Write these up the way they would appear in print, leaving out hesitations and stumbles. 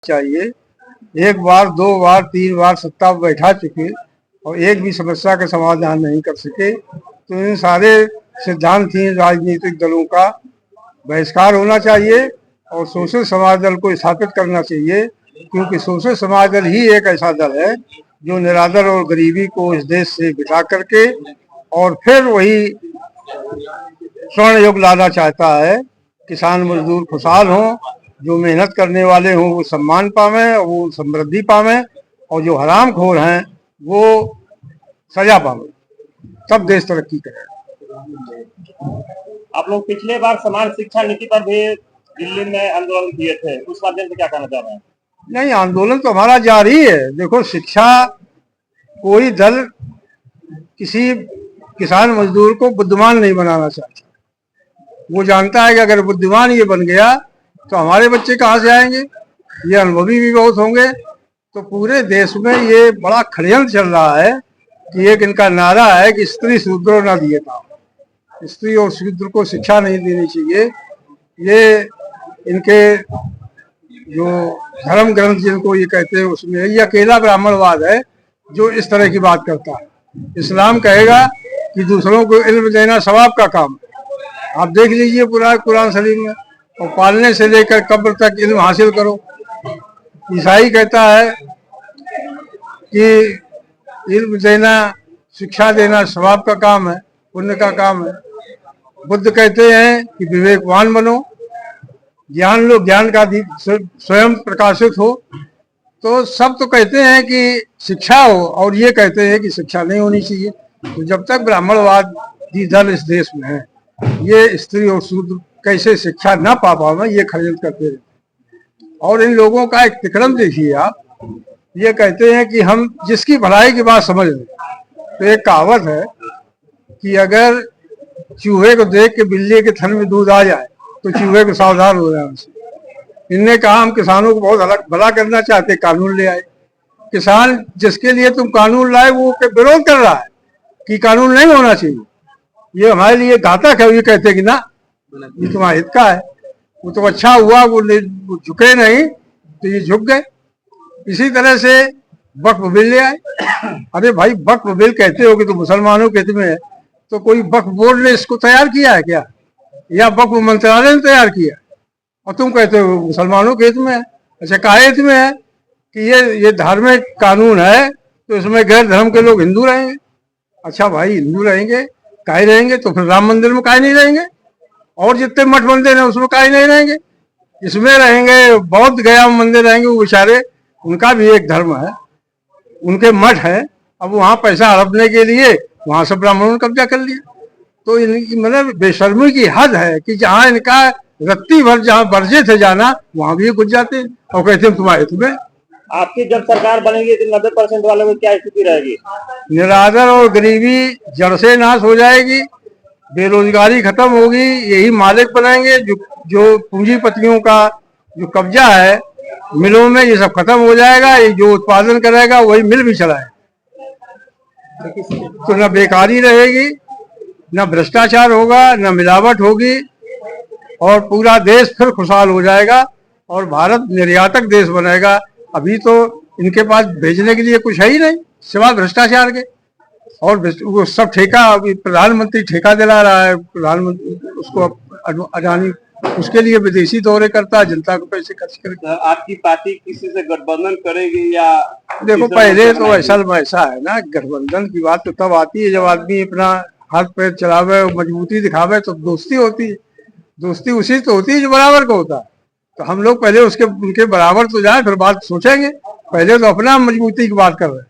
चाहिए। एक बार, दो बार, तीन बार सत्ता बैठा चुके और एक भी समस्या का समाधान नहीं कर सके, तो इन सारे सिद्धांतहीन राजनीतिक दलों का बहिष्कार होना चाहिए और सोशल समाज दल को स्थापित करना चाहिए, क्योंकि सोशल समाज दल ही एक ऐसा दल है जो निरादर और गरीबी को इस देश से बिठा करके और फिर वही स्वर्ण युग लाना चाहता है। किसान मजदूर खुशहाल हों, जो मेहनत करने वाले हों वो सम्मान पावे, वो समृद्धि पावे, और जो हरामखोर हैं वो सजा पावे, तब देश तरक्की करे। आप लोग पिछले बार समान शिक्षा नीति पर भी दिल्ली में आंदोलन किए थे, उस माध्यम से क्या कहना चाह रहे हैं? नहीं, आंदोलन तो हमारा जारी है। देखो, शिक्षा, कोई दल किसी किसान मजदूर को बुद्धिमान नहीं बनाना चाहता। वो जानता है कि अगर बुद्धिमान ये बन गया तो हमारे बच्चे कहाँ से आएंगे, ये अनुभवी भी बहुत होंगे। तो पूरे देश में ये बड़ा षड्यंत्र चल रहा है कि एक इनका नारा है कि स्त्री शूद्रो न दिए काम, स्त्री और शूद्र को शिक्षा नहीं देनी चाहिए। ये इनके जो धर्म ग्रंथ जिनको ये कहते हैं उसमें ये अकेला ब्राह्मणवाद है जो इस तरह की बात करता है। इस्लाम कहेगा कि दूसरों को इल्म देना सवाब का काम। आप देख लीजिए पूरा कुरान शरीफ में, और पालने से लेकर कब्र तक इल्म हासिल करो। ईसाई कहता है कि इल्म देना, शिक्षा देना सवाब का काम है, पुण्य का काम है। बुद्ध कहते हैं कि विवेकवान बनो, ज्ञान लो, ज्ञान का दीप स्वयं प्रकाशित हो। तो सब तो कहते हैं कि शिक्षा हो, और ये कहते हैं कि शिक्षा नहीं होनी चाहिए। तो जब तक ब्राह्मणवादी दल इस देश में है, ये स्त्री और शूद्र कैसे शिक्षा न पा पावे ये षड्यंत्र करते रहते। और इन लोगों का एक तिक्रम देखिए आप, ये कहते हैं कि हम जिसकी भलाई की बात समझ लें। तो एक कहावत है कि अगर चूहे को देख के बिल्ली के थन में दूध आ जाए तो चूहे को सावधान हो जाए उनसे। इनने कहा हम किसानों को बहुत भला करना चाहते, कानून ले आए। किसान जिसके लिए तुम कानून लाए वो विरोध कर रहा है कि कानून नहीं होना चाहिए, ये हमारे लिए घातक है। ये कहते कि ना, ये तुम्हारे हित का है। वो तो अच्छा हुआ वो झुके नहीं, तो ये झुक गए। इसी तरह से वक्फ बिल ले आए। अरे भाई, वक्फ बिल कहते हो कि तो मुसलमानों के हित में है, तो कोई वक्फ बोर्ड ने इसको तैयार किया है क्या, या वक्फ मंत्रालय ने तैयार किया? और तुम कहते हो मुसलमानों के हित में है। अच्छा, काहे हित में है कि ये धार्मिक कानून है, तो इसमें गैर धर्म के लोग हिंदू रहेंगे। अच्छा भाई, हिंदू रहेंगे, काहे रहेंगे? तो फिर राम मंदिर में काहे नहीं रहेंगे? और जितने मठ मंदिर हैं उसमें काहे नहीं रहेंगे? इसमें रहेंगे। बौद्ध गया मंदिर रहेंगे, वो बेचारे, उनका भी एक धर्म है, उनके मठ है। अब वहां पैसा हड़पने के लिए वहां से ब्राह्मणों ने कब्जा कर लिया। तो मतलब बेशर्मी की हद है कि जहाँ इनका रत्ती भर जहाँ वर्जित है जाना, वहां भी घुस जाते हैं और कहते हैं तुम्हारे तुम्हें। आपकी जब सरकार बनेगी तो 90% वालों की क्या स्थिति रहेगी? निरादर और गरीबी जड़ से नाश हो जाएगी, बेरोजगारी खत्म होगी, यही मालिक बनाएंगे। जो पूंजीपतियों का जो कब्जा है मिलों में, ये सब खत्म हो जाएगा। ये जो उत्पादन करेगा वही मिल भी चलाएगा। तो न बेकारी रहेगी, न भ्रष्टाचार होगा, न मिलावट होगी, और पूरा देश फिर खुशहाल हो जाएगा और भारत निर्यातक देश बनेगा। अभी तो इनके पास भेजने के लिए कुछ है ही नहीं सिवाय भ्रष्टाचार के। और वो सब ठेका, अभी प्रधानमंत्री ठेका दिला रहा है, प्रधानमंत्री उसको अडानी, उसके लिए विदेशी दौरे करता है, जनता को पैसे खर्च करके। आपकी पार्टी किसी से गठबंधन करेगी या? देखो, पहले तो ऐसा है ना, गठबंधन की बात तो तब आती है जब आदमी अपना हाथ पैर चलावे और मजबूती दिखावे, तो दोस्ती होती है। दोस्ती उसी तो होती है जो बराबर का होता है। तो हम लोग पहले उनके बराबर तो जाए, फिर बात सोचेंगे। पहले तो अपना मजबूती की बात कर रहे हैं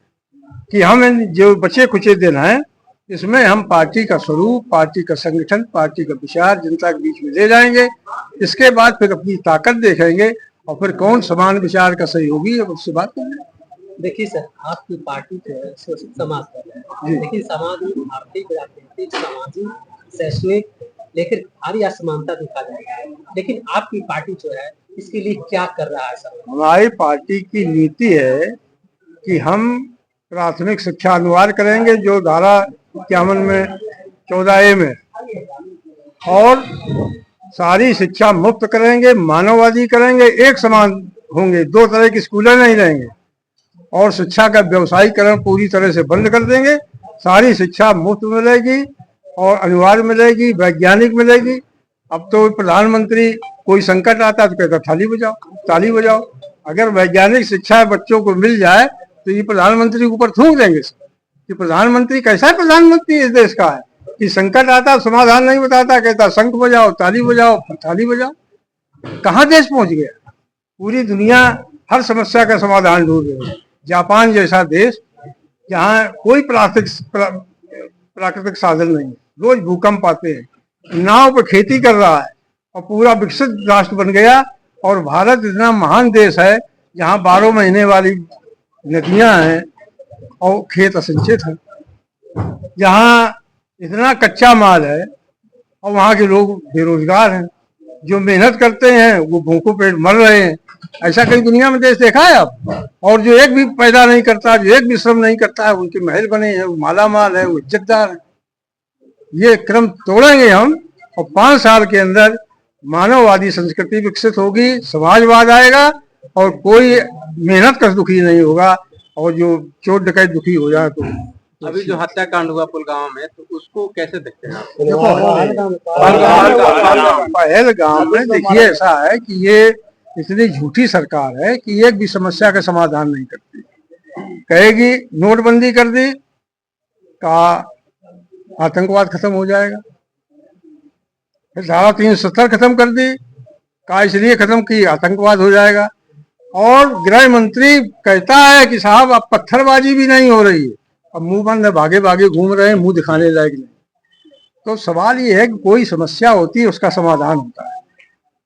कि हम जो बचे खुचे दिन हैं, इसमें हम पार्टी का स्वरूप, पार्टी का संगठन, पार्टी का विचार जनता के बीच में ले जाएंगे। इसके बाद फिर अपनी ताकत देखेंगे और फिर कौन समान विचार का सहयोगी है उससे बात करेंगे। देखिए सर, आपकी पार्टी जो है शोषित समाज कर रहा है, लेकिन समाज में आर्थिक, राजनीतिक, सामाजिक, शैक्षणिक लेकिन भारी असमानता दिखा जाएगा। लेकिन आपकी पार्टी जो है इसके लिए क्या कर रहा है सर? हमारी पार्टी की नीति है कि हम प्राथमिक शिक्षा अनिवार्य करेंगे, जो धारा 51 में 14A में, और सारी शिक्षा मुफ्त करेंगे, मानववादी करेंगे, एक समान होंगे, 2 तरह के स्कूल नहीं रहेंगे, और शिक्षा का व्यवसायीकरण पूरी तरह से बंद कर देंगे। सारी शिक्षा मुफ्त मिलेगी और अनिवार्य मिलेगी, वैज्ञानिक मिलेगी। अब तो प्रधानमंत्री कोई संकट आता तो कहता थाली बजाओ, ताली बजाओ। अगर वैज्ञानिक शिक्षा बच्चों को मिल जाए तो ये प्रधानमंत्री के ऊपर थूक देंगे कि प्रधानमंत्री कैसा है, प्रधानमंत्री इस देश का है कि संकट आता समाधान नहीं बताता, कहता शंख बजाओ, ताली बजाओ, थाली बजाओ। कहाँ देश पहुंच गया? पूरी दुनिया हर समस्या का समाधान ढूंढ रही है। जापान जैसा देश जहाँ कोई प्राकृतिक साधन नहीं है, रोज भूकंप आते हैं, नाव पर खेती कर रहा है और पूरा विकसित राष्ट्र बन गया। और भारत इतना महान देश है जहाँ 12 महीने वाली नदियां हैं और खेत असंचित हैं, जहाँ इतना कच्चा माल है और वहाँ के लोग बेरोजगार हैं। जो मेहनत करते हैं वो भूखों पेट मर रहे हैं। ऐसा कहीं दुनिया में देश देखा है आप? और जो एक भी पैदा नहीं करता, जो एक भी श्रम नहीं करता है, उनके महल बने हैं, वो माला माल है, वो इज्जतदार है। ये क्रम तोड़ेंगे हम और 5 साल के अंदर मानववादी संस्कृति विकसित होगी, समाजवाद आएगा और कोई मेहनत कर दुखी नहीं होगा। और जो चोर डकैत दुखी हो जाए तो अभी जो हत्याकांड हुआ पुलगांव में, तो उसको कैसे देखते हैं आप? पहलगाम में देखिए ऐसा है कि ये इतनी झूठी सरकार है कि एक भी समस्या का समाधान नहीं करती। कहेगी नोटबंदी कर दी का आतंकवाद खत्म हो जाएगा, फिर धारा 370 खत्म कर दी का इसलिए खत्म की आतंकवाद हो जाएगा। और गृह मंत्री कहता है कि साहब अब पत्थरबाजी भी नहीं हो रही है, अब मुंह बंद भागे भागे घूम रहे हैं, मुंह दिखाने लायक नहीं। तो सवाल ये है कि कोई समस्या होती है उसका समाधान होता है।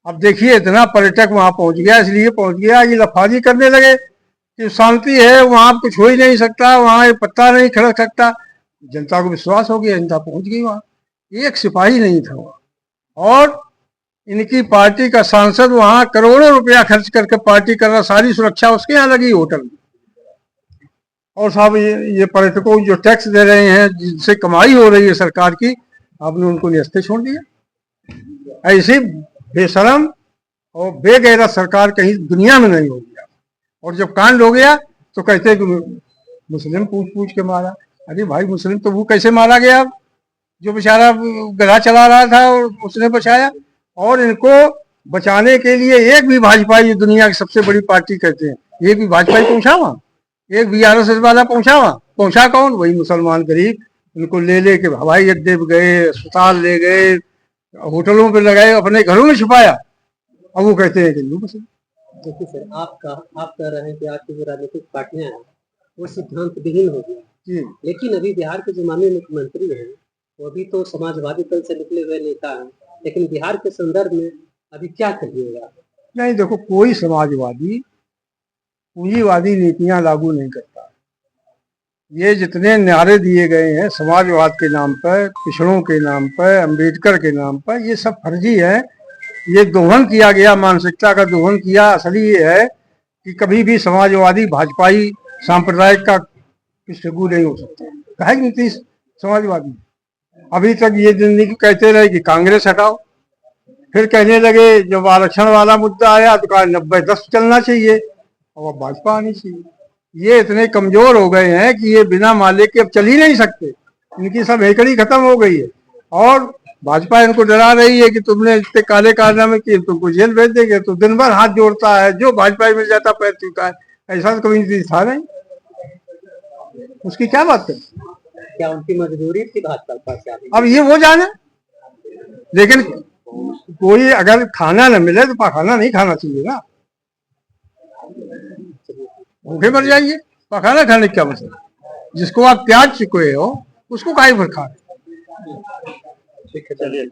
अब देखिए इतना पर्यटक वहां पहुंच गया, इसलिए पहुंच गया ये लफाजी करने लगे कि शांति है वहां, कुछ हो ही नहीं सकता, वहां पत्ता नहीं खड़क सकता। जनता को विश्वास हो गया, जनता पहुंच गई वहां। एक सिपाही नहीं था वहां, और इनकी पार्टी का सांसद वहां करोड़ों रुपया खर्च करके पार्टी कर रहा, सारी सुरक्षा उसके यहाँ लगी होटल में। और साहब ये पर्यटकों को जो टैक्स दे रहे हैं, जिनसे कमाई हो रही है सरकार की, आपने उनको निहस्ते छोड़ दिया। ऐसी बेशरम और बेगैरत सरकार कहीं दुनिया में नहीं हो गया। और जब कांड हो गया तो कहते हैं कि मुस्लिम पूछ पूछ के मारा। अरे भाई मुस्लिम तो वो कैसे मारा गया जो बेचारा गधा चला रहा था और उसने बचाया। और इनको बचाने के लिए एक भी भाजपाई, दुनिया की सबसे बड़ी पार्टी कहते हैं, एक भी भाजपाई पहुंचा वहां, एक भी RSS वाला पहुंचा वहां? पहुंचा कौन? वही मुसलमान गरीब। उनको ले के हवाई अड्डे पे गए, अस्पताल ले गए, होटलों पे लगाए, अपने घरों में छुपाया। अब वो कहते हैं कि हिंदू मुस्लिम। देखिए सर, आप कह रहे हैं कि आपकी जो राजनीतिक पार्टियां हैं वो सिद्धांत विहीन हो गई, लेकिन अभी बिहार के जो माननीय मुख्यमंत्री हैं वो भी तो समाजवादी दल से निकले हुए नेता हैं, लेकिन बिहार के संदर्भ में अभी क्या कहिएगा? नहीं देखो, कोई समाजवादी पूंजीवादी नीतियां लागू नहीं करता। ये जितने नारे दिए गए हैं समाजवाद के नाम पर, पिछड़ों के नाम पर, अंबेडकर के नाम पर, ये सब फर्जी है। ये दोहन किया गया, मानसिकता का दोहन किया। असली ये है कि कभी भी समाजवादी भाजपाई सांप्रदायिक का पिछड़ू नहीं हो सकता। कहे नीतीश समाजवादी? अभी तक ये जिंदगी कहते रहे कि कांग्रेस हटाओ, फिर कहने लगे जब आरक्षण वाला मुद्दा आया तो कहा 90-10 चलना चाहिए, और अब भाजपा आनी चाहिए। ये इतने कमजोर हो गए हैं कि ये बिना मालिक के अब चल ही नहीं सकते। इनकी सब हेकड़ी खत्म हो गई है। और भाजपा इनको डरा रही है कि तुमने इतने काले कारनामे किए, तुमको जेल भेज देंगे। तो दिन भर हाथ जोड़ता है, जो भाजपा मिल जाता पैर छूता है। ऐसा तो कभी था नहीं, उसकी क्या बात करें? क्या उनकी मजबूरी थी भाजपा के पास आने? अब ये वो जाने, लेकिन कोई अगर खाना न मिले तो पखाना नहीं खाना चाहिए ना। भूखे मर जाइए, पखाना खाने क्या मतलब? जिसको आप त्याग चुके हो उसको काहे पर खा? चलिए।